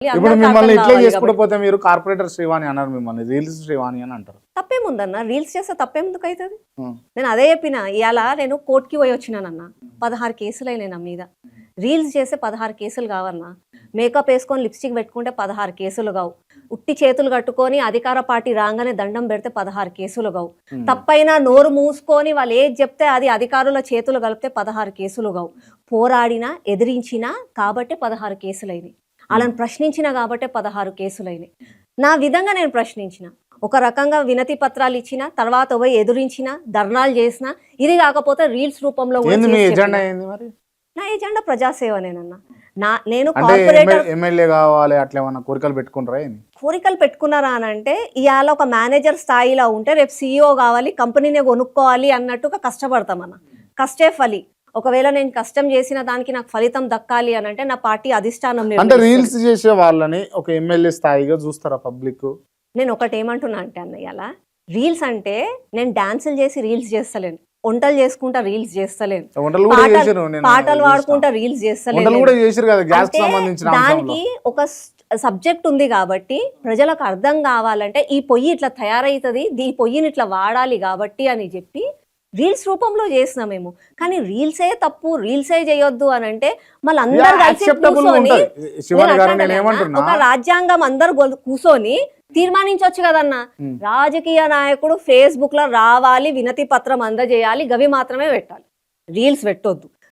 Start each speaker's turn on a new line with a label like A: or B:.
A: ఇప్పుడు మిమ్మల్ని ఇట్లా చేసుకుంటూ పోతే మీరు కార్పొరేటర్ శ్రీవాణి అన్నారు, మిమ్మల్ని రీల్స్ శ్రీవాణి అని అంటారు.
B: తప్పేముందన్న, రీల్స్ చేస్తే తప్పేందుకు అవుతుంది? నేను అదే చెప్పిన, ఇవాళ నేను కోర్టుకి పోయి వచ్చినానన్న, 16 కేసులు అయినాయి నా మీద. రీల్స్ చేస్తే 16 కేసులు కావన్నా, మేకప్ వేసుకొని లిప్స్టిక్ పెట్టుకుంటే 16 కేసులు కావు, ఉట్టి చేతులు కట్టుకొని అధికార పార్టీ రాగానే దండం పెడితే 16 కేసులు కావు, తప్పైనా నోరు మూసుకొని వాళ్ళు ఏది చెప్తే అది అధికారుల చేతులు కలిపితే 16 కేసులు కావు. పోరాడినా ఎదిరించినా కాబట్టి 16 కేసులైనాయి. వాళ్ళని ప్రశ్నించిన కాబట్టి 16 కేసులైనాయి. నా విధంగా నేను ప్రశ్నించిన, ఒక రకంగా వినతి పత్రాలు ఇచ్చిన, తర్వాత పోయి ఎదురించిన, ధర్నాలు చేసిన, ఇది కాకపోతే రీల్స్ రూపంలో నా ఎజెండా ప్రజాసేవనేనన్నా. నేను కార్పొరేటర్
A: ఎమ్మెల్యే కావాలి అట్లా ఏమన్నా కోరికలు పెట్టుకుంటారా?
B: కోరికలు పెట్టుకున్నారా అని అంటే, ఇవాళ ఒక మేనేజర్ స్థాయిలో ఉంటే రేపు CEO కావాలి, కంపెనీనే కొనుక్కోవాలి అన్నట్టుగా కష్టపడతామన్న. కష్టే ఫలి. ఒకవేళ నేను కష్టం చేసిన దానికి నాకు ఫలితం దక్కాలి అని అంటే నా పార్టీ అధిష్టానం.
A: అంటే రీల్స్ చేసే వాళ్ళని ఒక ఎమ్మెల్యే స్థాయిగా చూస్తారా పబ్లిక్?
B: నేను ఒకటి ఏమంటున్నా అంటే అన్నయ్య, అలా రీల్స్ అంటే నేను డాన్సులు చేసి రీల్స్ చేస్తలేను, వంటలు చేసుకుంటా రీల్స్ చేస్తలేను, పాటలు పాడుకుంటా రీల్స్ చేస్తలేను. దానికి ఒక సబ్జెక్ట్ ఉంది కాబట్టి ప్రజలకు అర్థం కావాలంటే ఈ పొయ్యి ఇట్లా తయారవుతుంది, ఈ పొయ్యిని ఇట్లా వాడాలి కాబట్టి అని చెప్పి రీల్స్ రూపంలో చేసినా మేము. కానీ రీల్సే తప్పు, రీల్సే చేయొద్దు అని అంటే మళ్ళీ అందరు కలిసి కూర్చొని ఒక రాజ్యాంగం అందరు కూర్చొని తీర్మానించవచ్చు కదన్న. రాజకీయ నాయకుడు Facebook లో రావాలి, వినతి పత్రం అందజేయాలి, గవి మాత్రమే పెట్టాలి, రీల్స్ పెట్టొద్దు.